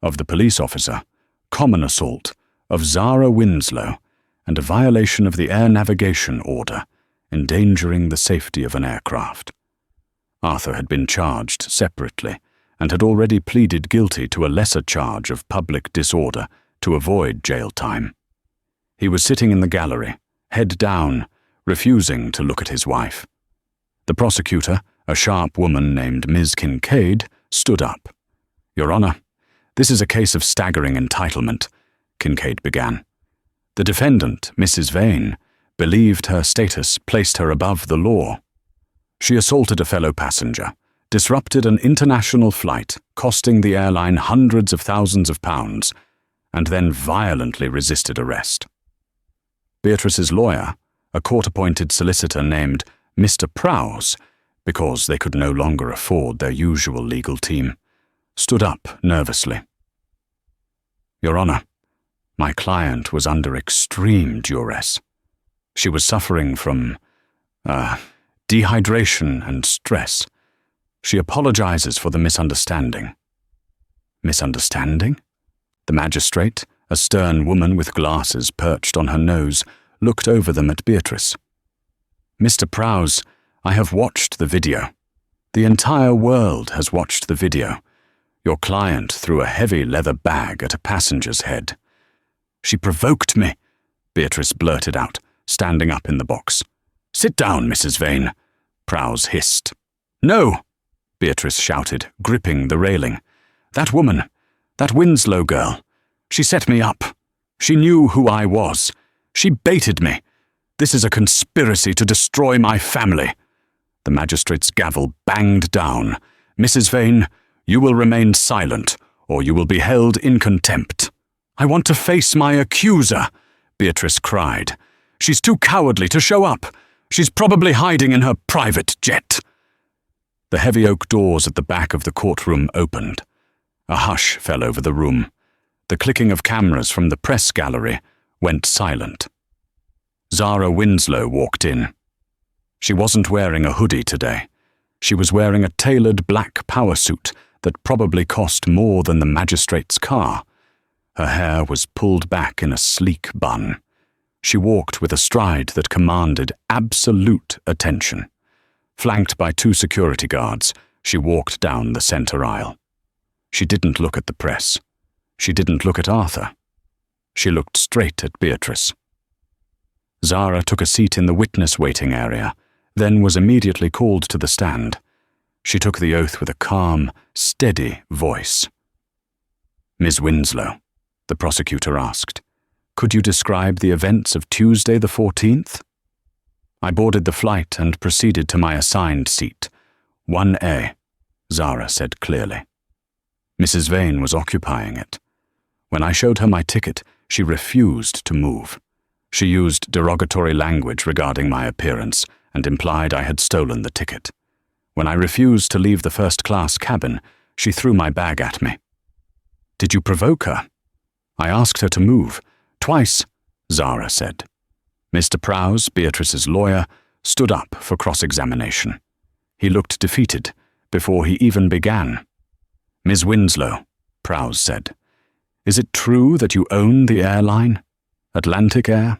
of the police officer, common assault of Zara Winslow, and a violation of the air navigation order, endangering the safety of an aircraft. Arthur had been charged separately and had already pleaded guilty to a lesser charge of public disorder to avoid jail time. He was sitting in the gallery, head down, refusing to look at his wife. The prosecutor, a sharp woman named Ms. Kincaid, stood up. "Your Honor, this is a case of staggering entitlement," Kincaid began. "The defendant, Mrs. Vane, believed her status placed her above the law. She assaulted a fellow passenger, disrupted an international flight, costing the airline hundreds of thousands of pounds, and then violently resisted arrest." Beatrice's lawyer, a court-appointed solicitor named Mr. Prowse, because they could no longer afford their usual legal team, stood up nervously. "Your Honor, my client was under extreme duress. She was suffering from dehydration and stress. She apologizes for the misunderstanding." "Misunderstanding?" The magistrate, a stern woman with glasses perched on her nose, looked over them at Beatrice. "Mr. Prowse, I have watched the video. The entire world has watched the video. Your client threw a heavy leather bag at a passenger's head." "She provoked me," Beatrice blurted out, standing up in the box. "Sit down, Mrs. Vane," Prowse hissed. "No," Beatrice shouted, gripping the railing. "That woman, that Winslow girl, she set me up. She knew who I was. She baited me. This is a conspiracy to destroy my family." The magistrate's gavel banged down. "Mrs. Vane, you will remain silent, or you will be held in contempt." "I want to face my accuser," Beatrice cried. "She's too cowardly to show up. She's probably hiding in her private jet." The heavy oak doors at the back of the courtroom opened. A hush fell over the room. The clicking of cameras from the press gallery went silent. Zara Winslow walked in. She wasn't wearing a hoodie today. She was wearing a tailored black power suit that probably cost more than the magistrate's car. Her hair was pulled back in a sleek bun. She walked with a stride that commanded absolute attention. Flanked by 2 security guards, she walked down the center aisle. She didn't look at the press. She didn't look at Arthur. She looked straight at Beatrice. Zara took a seat in the witness waiting area, then was immediately called to the stand. She took the oath with a calm, steady voice. "Ms. Winslow," the prosecutor asked, "could you describe the events of Tuesday the 14th? "I boarded the flight and proceeded to my assigned seat, 1A, Zara said clearly. Mrs. Vane was occupying it. When I showed her my ticket, She refused to move. She used derogatory language regarding my appearance and implied I had stolen the ticket. When I refused to leave the first-class cabin, she threw my bag at me. Did you provoke her? I asked her to move. Twice, Zara said. Mr. Prowse, Beatrice's lawyer, stood up for cross-examination. He looked defeated before he even began. Ms. Winslow, Prowse said, is it true that you own the airline? Atlantic Air?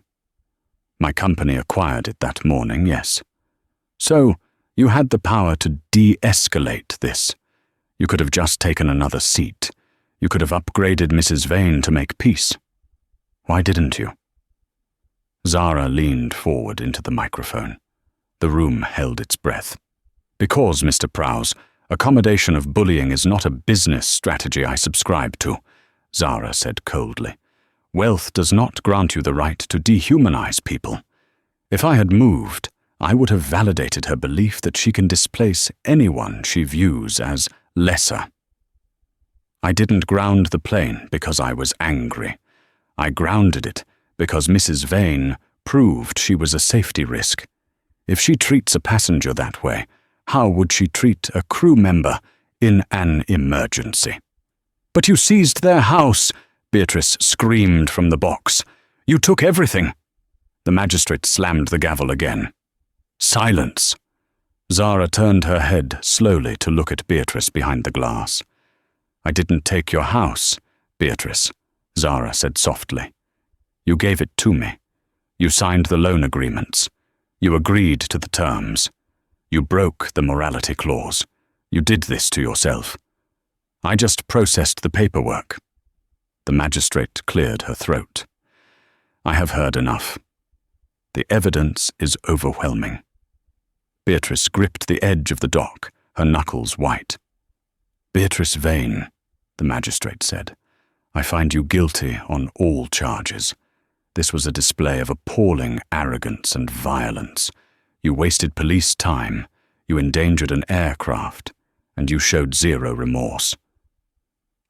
My company acquired it that morning, yes. So, you had the power to de-escalate this. You could have just taken another seat. You could have upgraded Mrs. Vane to make peace. Why didn't you? Zara leaned forward into the microphone. The room held its breath. Because, Mr. Prowse, accommodation of bullying is not a business strategy I subscribe to, Zara said coldly. Wealth does not grant you the right to dehumanize people. If I had moved, I would have validated her belief that she can displace anyone she views as lesser. I didn't ground the plane because I was angry. I grounded it because Mrs. Vane proved she was a safety risk. If she treats a passenger that way, how would she treat a crew member in an emergency? But you seized their house, Beatrice screamed from the box. You took everything. The magistrate slammed the gavel again. Silence. Zara turned her head slowly to look at Beatrice behind the glass. I didn't take your house, Beatrice, Zara said softly. You gave it to me. You signed the loan agreements. You agreed to the terms. You broke the morality clause. You did this to yourself. I just processed the paperwork. The magistrate cleared her throat. I have heard enough. The evidence is overwhelming. Beatrice gripped the edge of the dock, her knuckles white. Beatrice Vane, the magistrate said, I find you guilty on all charges. This was a display of appalling arrogance and violence. You wasted police time, you endangered an aircraft, and you showed zero remorse.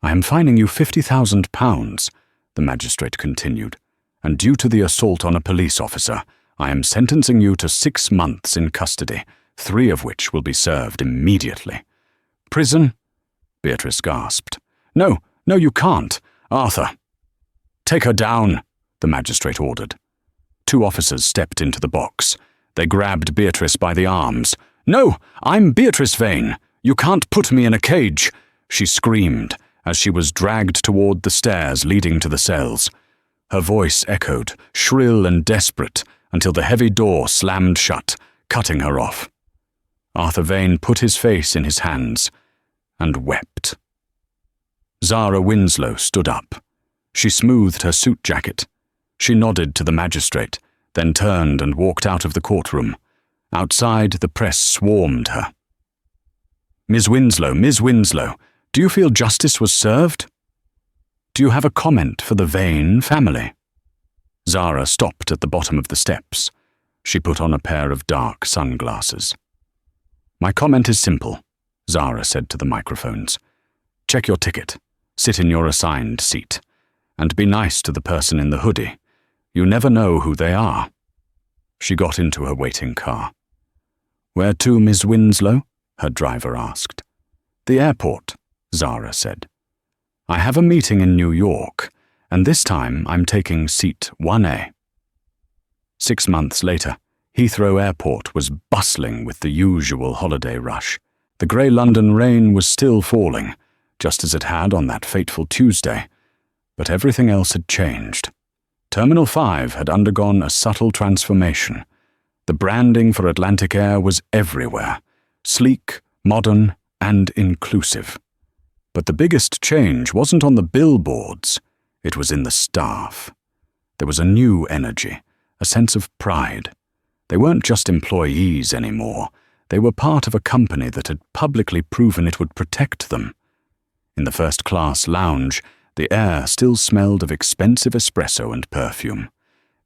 I am fining you £50,000, the magistrate continued, and due to the assault on a police officer, I am sentencing you to 6 months in custody, 3 of which will be served immediately. Prison? Beatrice gasped. No, you can't. Arthur. Take her down, the magistrate ordered. 2 officers stepped into the box. They grabbed Beatrice by the arms. No, I'm Beatrice Vane. You can't put me in a cage, she screamed as she was dragged toward the stairs leading to the cells. Her voice echoed, shrill and desperate, until the heavy door slammed shut, cutting her off. Arthur Vane put his face in his hands and wept. Zara Winslow stood up. She smoothed her suit jacket. She nodded to the magistrate, then turned and walked out of the courtroom. Outside, the press swarmed her. Ms. Winslow, do you feel justice was served? Do you have a comment for the Vane family? Zara stopped at the bottom of the steps. She put on a pair of dark sunglasses. My comment is simple, Zara said to the microphones. Check your ticket, sit in your assigned seat, and be nice to the person in the hoodie. You never know who they are. She got into her waiting car. Where to, Ms. Winslow? Her driver asked. The airport, Zara said. I have a meeting in New York, and this time I'm taking seat 1A. 6 months later, Heathrow Airport was bustling with the usual holiday rush. The grey London rain was still falling, just as it had on that fateful Tuesday, but everything else had changed. Terminal 5 had undergone a subtle transformation. The branding for Atlantic Air was everywhere, sleek, modern, and inclusive. But the biggest change wasn't on the billboards, it was in the staff. There was a new energy, a sense of pride. They weren't just employees anymore. They were part of a company that had publicly proven it would protect them. In the first-class lounge, the air still smelled of expensive espresso and perfume.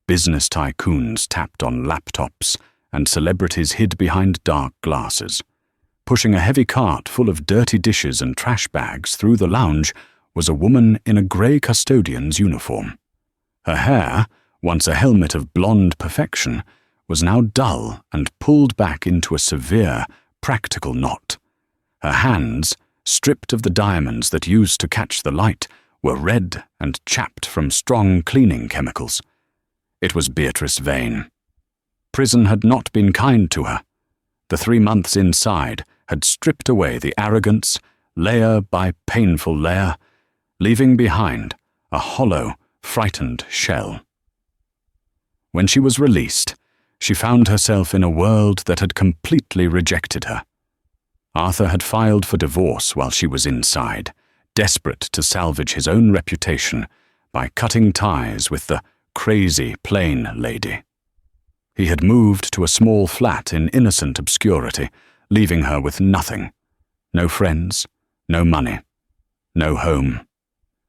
Business tycoons tapped on laptops, and celebrities hid behind dark glasses. Pushing a heavy cart full of dirty dishes and trash bags through the lounge was a woman in a grey custodian's uniform. Her hair, once a helmet of blonde perfection, was now dull and pulled back into a severe, practical knot. Her hands, stripped of the diamonds that used to catch the light, were red and chapped from strong cleaning chemicals. It was Beatrice Vane. Prison had not been kind to her. The 3 months inside had stripped away the arrogance, layer by painful layer, leaving behind a hollow, frightened shell. When she was released, she found herself in a world that had completely rejected her. Arthur had filed for divorce while she was inside, desperate to salvage his own reputation by cutting ties with the crazy plain lady. He had moved to a small flat in innocent obscurity, leaving her with nothing. No friends, no money, no home.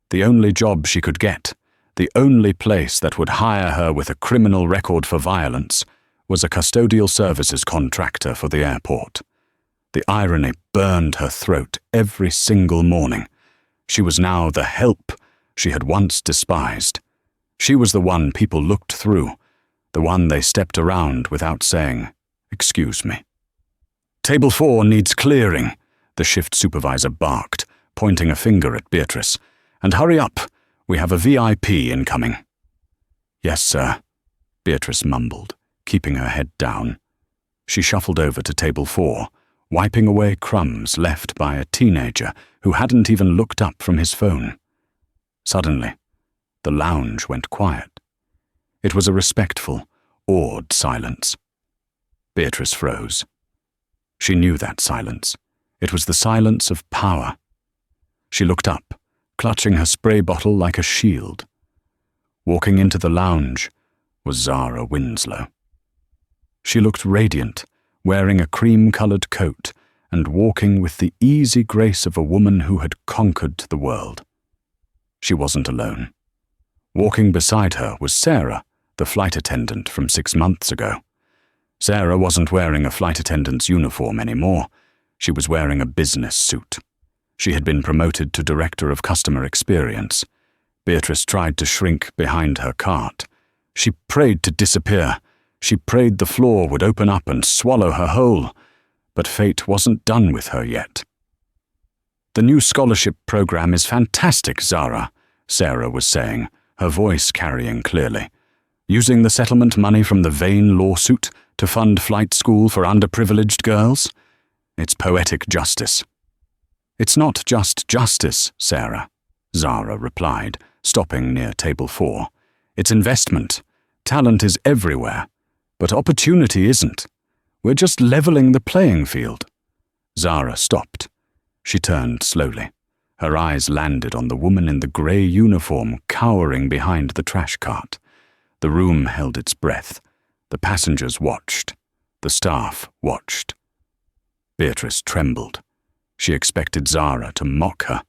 The only job she could get, the only place that would hire her with a criminal record for violence, was a custodial services contractor for the airport. The irony burned her throat every single morning. She was now the help she had once despised. She was the one people looked through, the one they stepped around without saying, "Excuse me." "Table 4 needs clearing," the shift supervisor barked, pointing a finger at Beatrice. "And hurry up, we have a VIP incoming." "Yes, sir," Beatrice mumbled, keeping her head down. She shuffled over to table 4, wiping away crumbs left by a teenager who hadn't even looked up from his phone. Suddenly, the lounge went quiet. It was a respectful, awed silence. Beatrice froze. She knew that silence. It was the silence of power. She looked up, clutching her spray bottle like a shield. Walking into the lounge was Zara Winslow. She looked radiant, wearing a cream-colored coat and walking with the easy grace of a woman who had conquered the world. She wasn't alone. Walking beside her was Sarah, the flight attendant from 6 months ago. Sarah wasn't wearing a flight attendant's uniform anymore. She was wearing a business suit. She had been promoted to Director of Customer Experience. Beatrice tried to shrink behind her cart. She prayed to disappear. She prayed the floor would open up and swallow her whole. But fate wasn't done with her yet. "The new scholarship program is fantastic, Zara," Sarah was saying, her voice carrying clearly. "Using the settlement money from the Vane lawsuit to fund flight school for underprivileged girls? It's poetic justice." "It's not just justice, Sarah," Zara replied, stopping near table 4. "It's investment. Talent is everywhere. But opportunity isn't. We're just leveling the playing field." Zara stopped. She turned slowly. Her eyes landed on the woman in the grey uniform cowering behind the trash cart. The room held its breath. The passengers watched. The staff watched. Beatrice trembled. She expected Zara to mock her.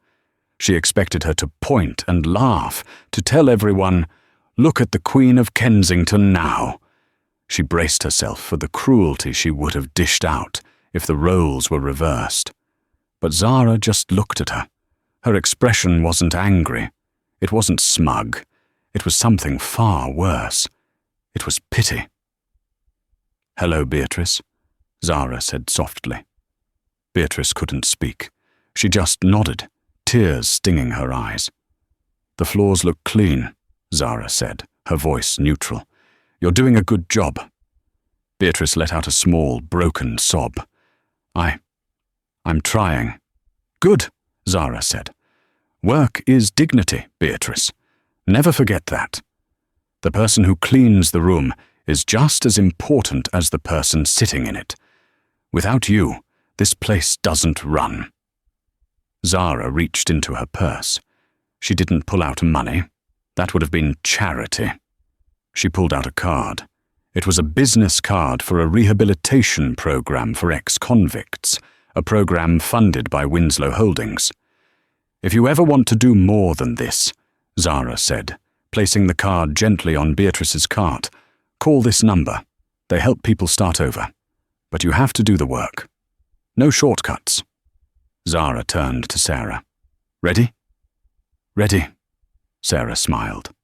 She expected her to point and laugh, to tell everyone, "Look at the Queen of Kensington now." She braced herself for the cruelty she would have dished out if the roles were reversed. But Zara just looked at her. Her expression wasn't angry. It wasn't smug. It was something far worse. It was pity. "Hello, Beatrice," Zara said softly. Beatrice couldn't speak. She just nodded, tears stinging her eyes. "The floors look clean," Zara said, her voice neutral. "You're doing a good job." Beatrice let out a small, broken sob. I'm trying." "Good," Zara said. "Work is dignity, Beatrice. Never forget that. The person who cleans the room is just as important as the person sitting in it. Without you, this place doesn't run." Zara reached into her purse. She didn't pull out money. That would have been charity. She pulled out a card. It was a business card for a rehabilitation program for ex-convicts, a program funded by Winslow Holdings. "If you ever want to do more than this," Zara said, placing the card gently on Beatrice's cart, "call this number. They help people start over. But you have to do the work. No shortcuts." Zara turned to Sarah. "Ready?" "Ready," Sarah smiled.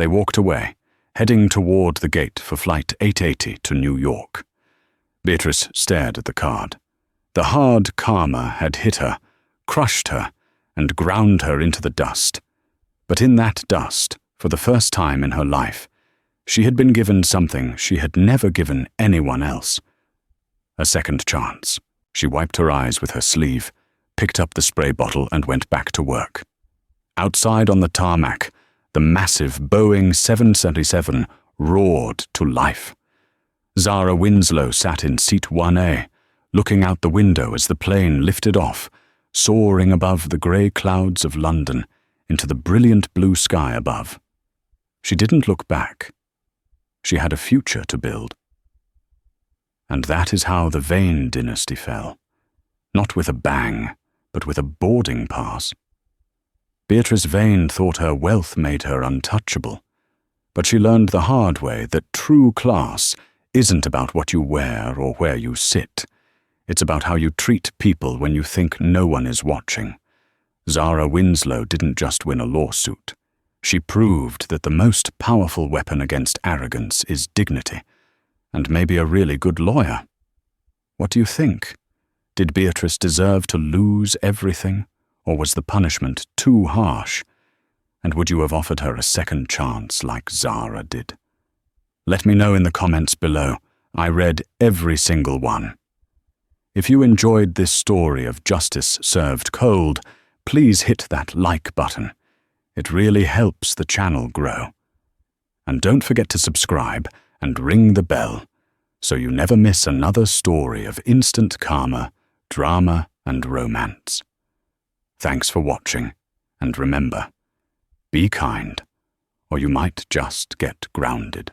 They walked away, heading toward the gate for Flight 880 to New York. Beatrice stared at the card. The hard karma had hit her, crushed her, and ground her into the dust. But in that dust, for the first time in her life, she had been given something she had never given anyone else. A second chance. She wiped her eyes with her sleeve, picked up the spray bottle, and went back to work. Outside on the tarmac, the massive Boeing 777 roared to life. Zara Winslow sat in seat 1A, looking out the window as the plane lifted off, soaring above the grey clouds of London into the brilliant blue sky above. She didn't look back. She had a future to build. And that is how the Vane dynasty fell. Not with a bang, but with a boarding pass. Beatrice Vane thought her wealth made her untouchable, but she learned the hard way that true class isn't about what you wear or where you sit. It's about how you treat people when you think no one is watching. Zara Winslow didn't just win a lawsuit. She proved that the most powerful weapon against arrogance is dignity, and maybe a really good lawyer. What do you think? Did Beatrice deserve to lose everything, or was the punishment too harsh? And would you have offered her a second chance like Zara did? Let me know in the comments below. I read every single one. If you enjoyed this story of justice served cold, please hit that like button. It really helps the channel grow. And don't forget to subscribe and ring the bell so you never miss another story of instant karma, drama, and romance. Thanks for watching, and remember, be kind, or you might just get grounded.